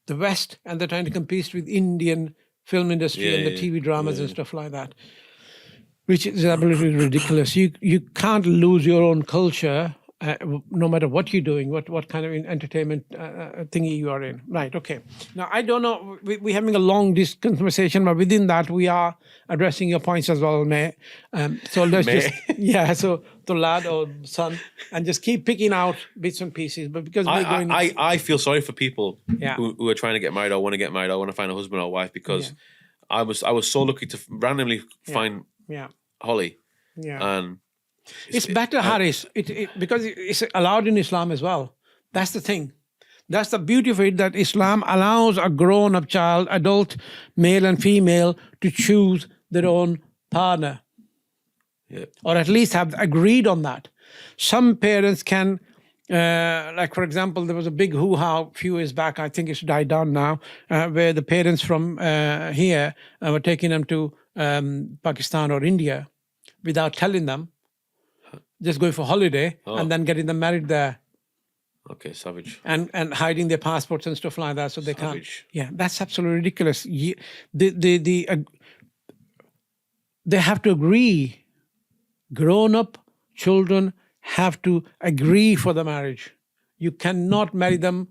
the West, and they're trying to compete with Indian film industry and the TV dramas and stuff like that, which is absolutely ridiculous. You can't lose your own culture no matter what you're doing, what kind of entertainment thingy you are in. Right, okay. Now, I don't know, we're having a long conversation, but within that, we are addressing your points as well, May. So let's so the lad or son, and just keep picking out bits and pieces. But because I feel sorry for people who are trying to get married or want to get married or want to find a husband or wife, because I was so lucky to randomly find Holly. Yeah. And it's better, Haris, because it's allowed in Islam as well. That's the thing. That's the beauty of it, that Islam allows a grown-up child, adult, male and female, to choose their own partner. Yeah. Or at least have agreed on that. Some parents can, like for example, there was a big hoo-ha a few years back, I think it's died down now, where the parents from here were taking them to Pakistan or India without telling them, just going for holiday and then getting them married there. Okay, savage. And hiding their passports and stuff like that, so they can't. Yeah, that's absolutely ridiculous. They have to agree. Grown-up children have to agree for the marriage. You cannot marry them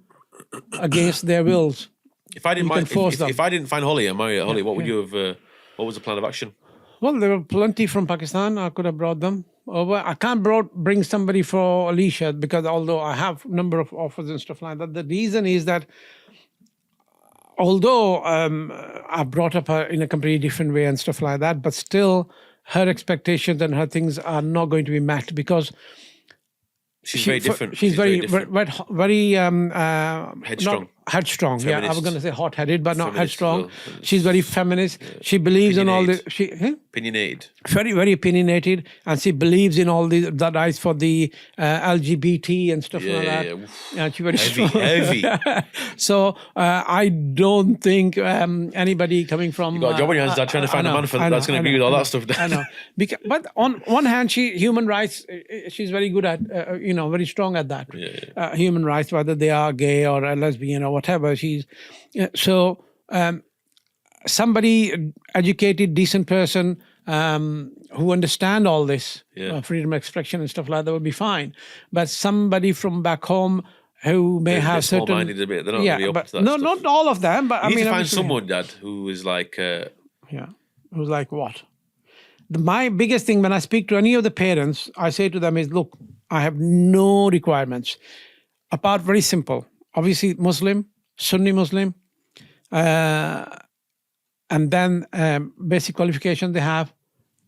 against their wills. If I didn't if I didn't find Holly and marry Holly, what would you have? What was the plan of action? Well, there were plenty from Pakistan. I could have brought them over. I can't bring somebody for Alicia, because although I have a number of offers and stuff like that, the reason is that although I brought up her in a completely different way and stuff like that, but still her expectations and her things are not going to be met, because she's very different. She's very headstrong. Headstrong, feminist. yeah. I was going to say hot-headed, but not Feminist, headstrong. well, she's very feminist. She believes in all the... Opinionated. Very, very opinionated, and she believes in all the rights for the LGBT and stuff like that. And she's very strong. Heavy. So I don't think anybody coming from... You got a job on your hands, Dad, trying to find a man that's going to agree with all that stuff. I know. But on one hand, human rights, she's very good at, very strong at that. Human rights, whether they are gay or a lesbian or whatever. Somebody educated, decent person who understand all this, freedom of expression and stuff like that would be fine. But somebody from back home who may have certain... small-minded a bit. They're not really up to that stuff. Not all of them, but you need to find someone, Dad, who is like... who's like what? My biggest thing when I speak to any of the parents, I say to them is, look, I have no requirements. Apart, very simple. Obviously, Muslim, Sunni Muslim, and then basic qualification they have.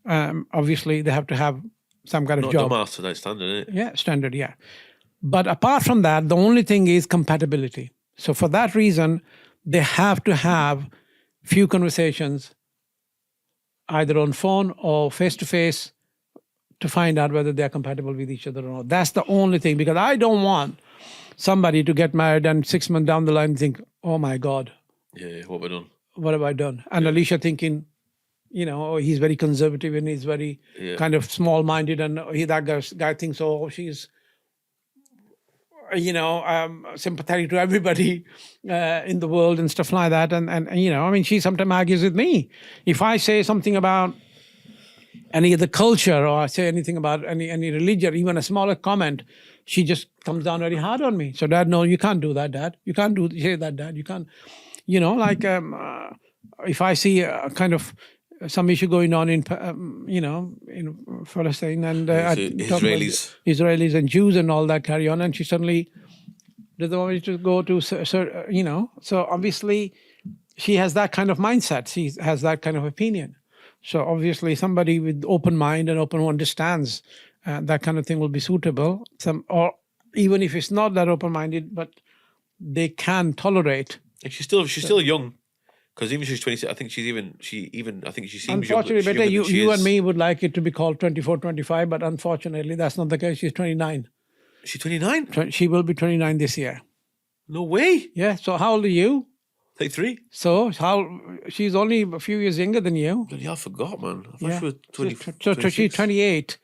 Obviously, they have to have some kind of job. Not the master, that's standard, isn't it? Yeah, standard, yeah. But apart from that, the only thing is compatibility. So for that reason, they have to have few conversations, either on phone or face-to-face, to find out whether they're compatible with each other or not. That's the only thing, because I don't want somebody to get married and 6 months down the line think, oh my God. Yeah, what have I done? What have I done? And Alicia thinking, he's very conservative and he's very kind of small-minded, and that guy thinks, oh, she's, sympathetic to everybody in the world and stuff like that. And she sometimes argues with me. If I say something about any other culture or I say anything about any religion, even a smaller comment, she just comes down very hard on me. So, Dad, no, you can't do that, Dad. You can't say that, Dad. You can't, like if I see kind of some issue going on in Palestine and I talk about Israelis and Jews and all that carry on, and she suddenly doesn't want me to go to, So obviously, she has that kind of mindset. She has that kind of opinion. So obviously, somebody with open mind and open who understands that kind of thing will be suitable. Or even if it's not that open-minded, but they can tolerate. And she's still young, because even she's 26. I think she seems. Unfortunately, better you and me would like it to be called 24, 25, but unfortunately, that's not the case. She's 29. She's 29. She will be 29 this year. No way. Yeah. So how old are you? 33. So she's only a few years younger than you. Yeah, I forgot, man. I thought she was 20. So she's 28.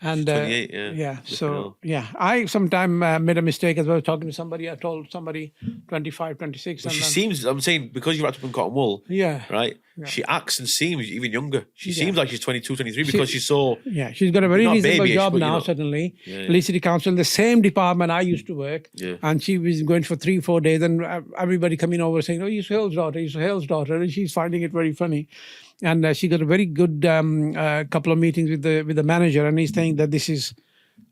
And 28, yeah. So I sometime made a mistake as well talking to somebody. I told somebody 25, 26. But she seems, I'm saying, because you're wrapped up in cotton wool, right? Yeah. She acts and seems even younger. She seems like she's 22, 23 because she's so. Yeah, she's got a very reasonable job now, suddenly. Leeds City Council, the same department I used to work. Yeah. And she was going for 3-4 days, and everybody coming over saying, "Oh, you're Hill's daughter," and she's finding it very funny. And she got a very good couple of meetings with the manager, and he's saying that this is,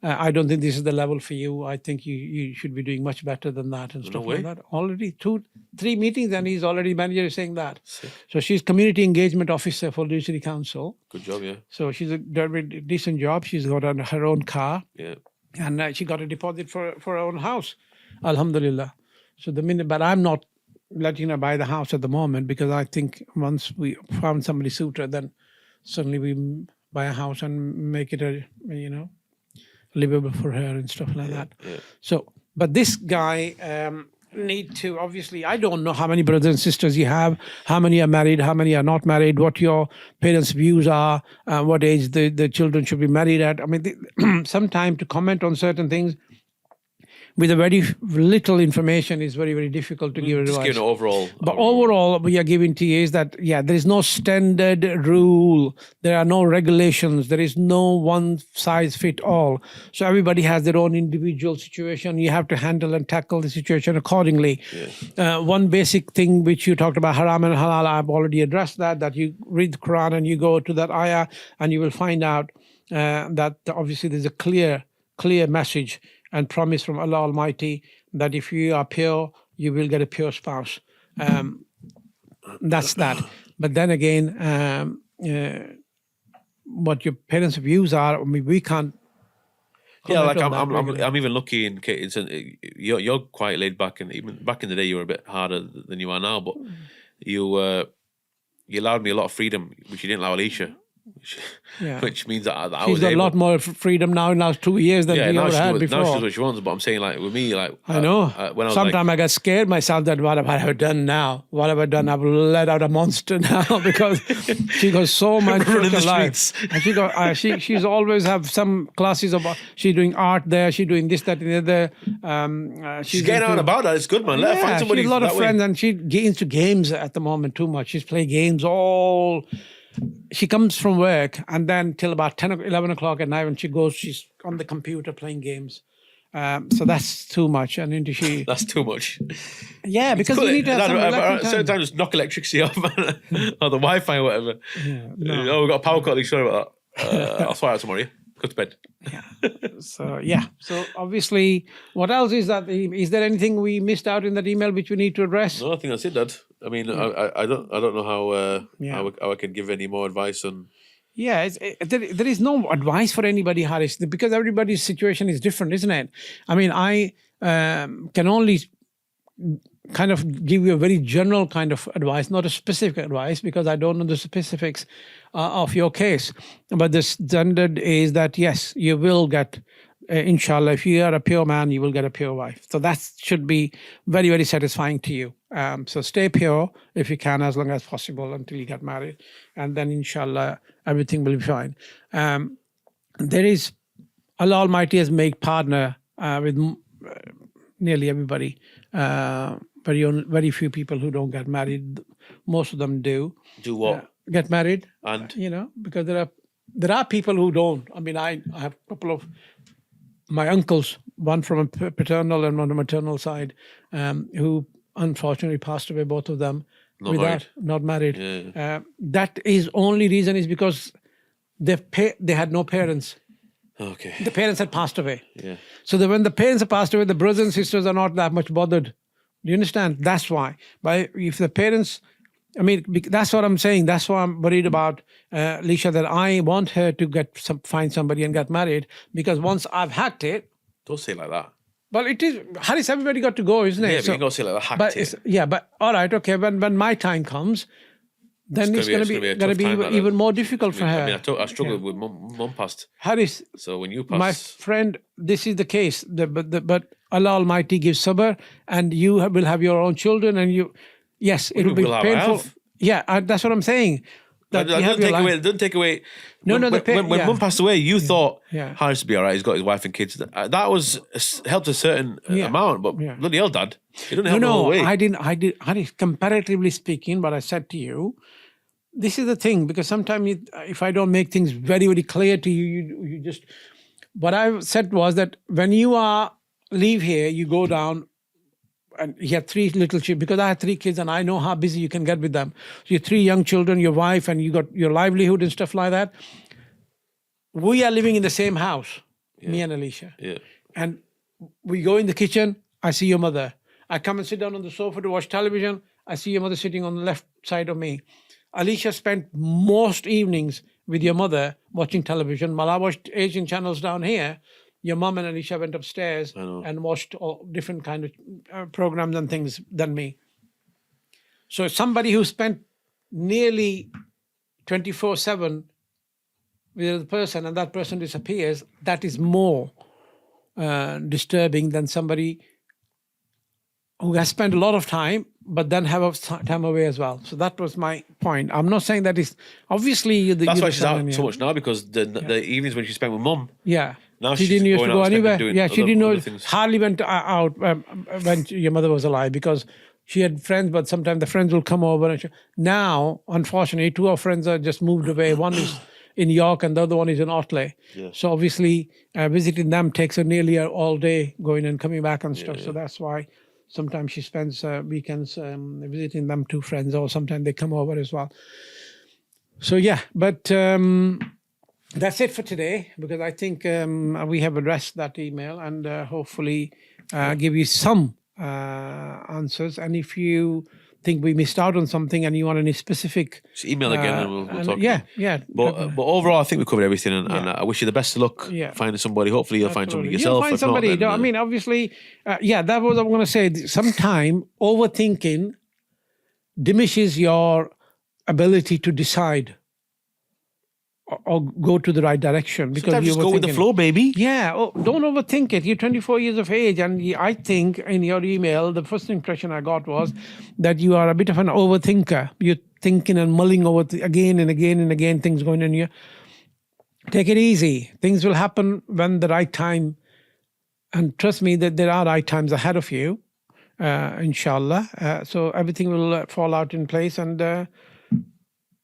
I don't think this is the level for you. I think you should be doing much better than that and stuff like that. Already 2-3 meetings, and he's already manager is saying that. Sick. So she's community engagement officer for Leeds City Council. Good job, yeah. So she's a very decent job. She's got her own car. Yeah. And she got a deposit for her own house, alhamdulillah. So but I'm not letting her buy the house at the moment, because I think once we found somebody suitor, then suddenly we buy a house and make it livable for her and stuff like that. Yeah. So, but this guy need to, obviously, I don't know how many brothers and sisters you have, how many are married, how many are not married, what your parents' views are, what age the children should be married at. I mean, sometimes to comment on certain things with a very little information is very, very difficult to give advice. Just give an overall. But overall, we are giving to you is that, there is no standard rule. There are no regulations. There is no one size fit all. So everybody has their own individual situation. You have to handle and tackle the situation accordingly. Yeah. One basic thing which you talked about, haram and halal, I've already addressed that you read the Quran and you go to that ayah and you will find out that obviously there's a clear message and promise from Allah Almighty that if you are pure, you will get a pure spouse. That's that. But then again, what your parents' views are, I mean, we can't. Yeah, like I'm even lucky in Kate. You're quite laid back, and even back in the day, you were a bit harder than you are now. But you allowed me a lot of freedom, which you didn't allow Alicia. Which means that I she's got a lot more freedom now in the last 2 years than we ever had before. Now she does what she wants, but I'm saying, like, with me, like, I know. When sometimes I get scared myself that what have I done now? What have I done? I've let out a monster now because she got so much life. And she's always have some classes of, she's doing art there, she's doing this, that, and the other. She's getting on about that. It's good, man. Let her find somebody. She has a lot of friends, and she gets into games at the moment too much. She's playing games all. She comes from work and then till about 10 or 11 o'clock at night when she goes, she's on the computer playing games. So that's too much. And that's too much. Yeah, because you need to have some certain times just knock electricity off or the Wi-Fi or whatever. Yeah, no. Oh, we've got a power cut. Sorry about that. I'll sort out tomorrow. Yeah? Go to bed. So obviously, what else is that? Is there anything we missed out in that email which we need to address? No, I think that's it, Dad. I mean, I don't know how I can give any more advice on. Yeah, there is no advice for anybody, Haris, because everybody's situation is different, isn't it? I mean, I can only kind of give you a very general kind of advice, not a specific advice, because I don't know the specifics of your case. But the standard is that, yes, you will get, inshallah, if you are a pure man, you will get a pure wife. So that should be very, very satisfying to you. So stay pure if you can, as long as possible until you get married. And then, inshallah, everything will be fine. There is, Allah Almighty has made partner with nearly everybody. Very few people who don't get married. Most of them do. Do what? Get married. And? Because there are There are people who don't. I mean, I have a couple of my uncles, one from a paternal and one on a maternal side, who unfortunately passed away, both of them, not married. Yeah. That is only reason is because they had no parents. Okay. The parents had passed away. Yeah. So when the parents have passed away, the brothers and sisters are not that much bothered. Do you understand? That's why. But if the parents, I mean, that's what I'm saying. That's why I'm worried about Lisha, that I want her to find somebody and get married, because once I've hacked it. Don't say it like that. Well, it is, Harris, everybody got to go, isn't it? Yeah, but you got to say it like that, hacked it. Yeah, but all right, okay, when my time comes, then it's going to be even more difficult for her. I mean, I struggled with mum passed. Harris, so when you passed, my friend, this is the case. But Allah Almighty gives sabr, and you will have your own children, and yes, it will be painful. Yeah, that's what I'm saying. Don't take away. When mum passed away, you thought Harris would be all right. He's got his wife and kids. That was helped a certain amount, but bloody hell, Dad, it didn't help the whole way. I didn't. Comparatively speaking, but I said to you, this is the thing, because sometimes if I don't make things very, very clear to you, you just. What I said was that when you leave here, you go down. And he had 3 little children, because I had 3 kids and I know how busy you can get with them. So you have 3 young children, your wife, and you got your livelihood and stuff like that. We are living in the same house, me and Alicia. Yeah. And we go in the kitchen, I see your mother. I come and sit down on the sofa to watch television, I see your mother sitting on the left side of me. Alicia spent most evenings with your mother watching television. While I watched Asian channels down here, your mom and Alicia went upstairs and watched all different kind of programs and things than me. So somebody who spent nearly 24/7 with a person and that person disappears, that is more disturbing than somebody who has spent a lot of time but then have a time away as well. So that was my point. I'm not saying that is obviously that's why she's out so much now, because the evenings when she spent with mum. Yeah. Now she didn't used to go anywhere. Yeah, she didn't know. Things. Hardly went out when your mother was alive, because she had friends, but sometimes the friends will come over. Now, unfortunately, 2 of our friends are just moved away. One is in York and the other one is in Otley. Yeah. So obviously, visiting them takes her nearly all day going and coming back and stuff. Yeah. So that's why sometimes she spends weekends visiting them 2 friends, or sometimes they come over as well. So yeah, but. That's it for today, because I think we have addressed that email and hopefully give you some answers. And if you think we missed out on something and you want any specific... Just email again and we'll talk. Yeah. But overall, I think we covered everything, and I wish you the best of luck finding somebody. Hopefully you'll find somebody yourself. You'll find somebody. I mean, obviously, that was what I'm going to say. Sometimes overthinking diminishes your ability to decide or go to the right direction, because sometimes just go with the flow, baby. Yeah, don't overthink it. You're 24 years of age, and I think in your email, the first impression I got was that you are a bit of an overthinker. You're thinking and mulling over again and again and again things going on here. Take it easy. Things will happen when the right time, and trust me that there are right times ahead of you, inshallah. So everything will fall out in place, and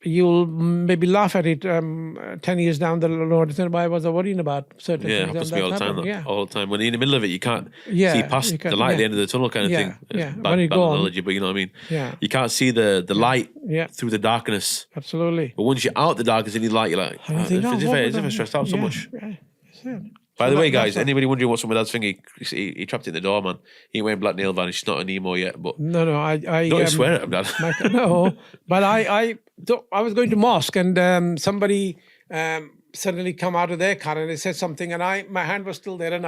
you'll maybe laugh at it 10 years down the road and say, why was I worrying about certain things? Yeah, it happens to me all the time. All the time. When you're in the middle of it, you can't see past the light at the end of the tunnel kind of thing. Yeah. Bad analogy, but you know what I mean? Yeah. You can't see the light through the darkness. Absolutely. But once you're out the darkness and you light, you're like, as if I stressed out so much. Yeah. By the way, guys, anybody wondering what's on my dad's thing? He trapped it in the door, man. He ain't wearing black nail varnish. He's not an emo yet, but no, I don't swear at him, Dad. No, but I was going to mosque, and somebody suddenly come out of their car and they said something, and my hand was still there, and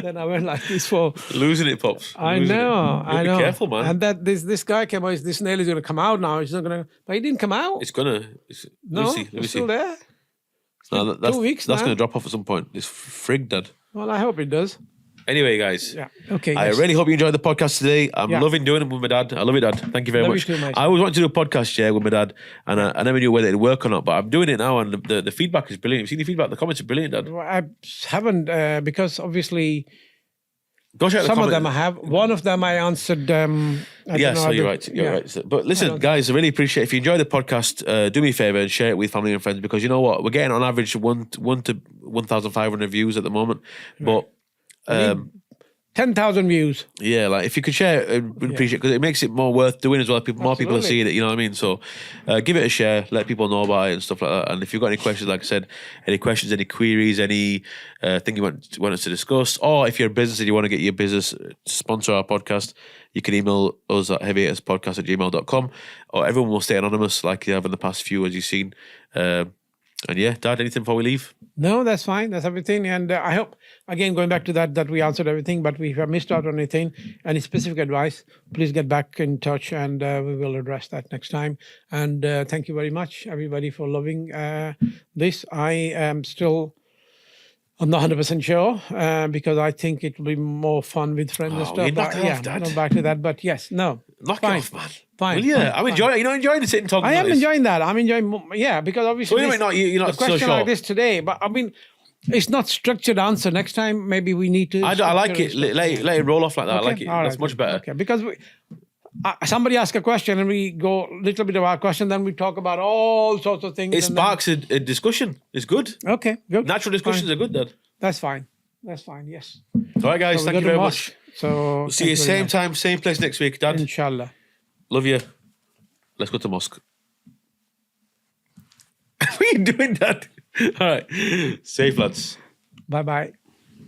then I went like this for losing it, Pops. I know. Be careful, man. And that this guy came out. This nail is going to come out now. It's not going to. But he didn't come out. It's gonna. Let me see. Still there. No, that's 2 weeks. That's going to drop off at some point. It's frig, Dad. Well, I hope it does. Anyway, guys. Yeah. Okay. I really hope you enjoyed the podcast today. I'm loving doing it with my dad. I love you, Dad. Thank you very much. You too, mate. I always wanted to do a podcast, with my dad, and I never knew whether it'd work or not. But I'm doing it now, and the feedback is brilliant. You've seen the feedback. The comments are brilliant, Dad. Well, I haven't because obviously Go check the Some of comment. them I have. One of them I answered. I don't Yeah, know so how you're to- right. You're yeah. right. But listen, guys, I really appreciate if you enjoy the podcast, do me a favor and share it with family and friends, because you know what? We're getting on average one to 1,500 views at the moment. But 10,000 views. yeah, like if you could share it, we'd appreciate it, because it makes it more worth doing as well. More people are Absolutely. seeing it, you know what I mean? So give it a share, let people know about it and stuff like that. And if you've got any questions, like I said, any questions, any queries, any thing you want us to discuss, or if you're a business and you want to get your business to sponsor our podcast, you can email us at heavyhitterzpodcast@gmail.com, or everyone will stay anonymous like you have in the past few, as you've seen. And yeah, Dad, anything before we leave? No, that's fine. That's everything. And I hope, again, going back to that we answered everything. But if I missed out on anything, any specific advice, please get back in touch and we will address that next time. And thank you very much, everybody, for loving this. I am still... I'm not 100% sure because I think it will be more fun with friends and stuff. you knock But it off, Dad. not back to that. But yes, no. Knock fine. it off, man. Fine. Will you? fine, I'm fine. enjoying. Enjoying the sitting talking. I about am this. enjoying that. I'm enjoying, because obviously So anyway, you're not the question so sure. like this today, but I mean, it's not structured answer. Next time, maybe we need to. I like it. Let it roll off like that. I like it. All That's right, much better. Okay, because somebody asks a question and we go a little bit of our question, then we talk about all sorts of things. It sparks a discussion. It's good. Okay, good. Natural discussions are good, Dad. That's fine. That's fine. Yes. All right, guys. So we Thank go you to very mosque. much. So We'll see you same time, same place next week, Dad. Inshallah. Love you. Let's go to mosque. What are you doing, Dad? All right. Safe, lads. Bye bye.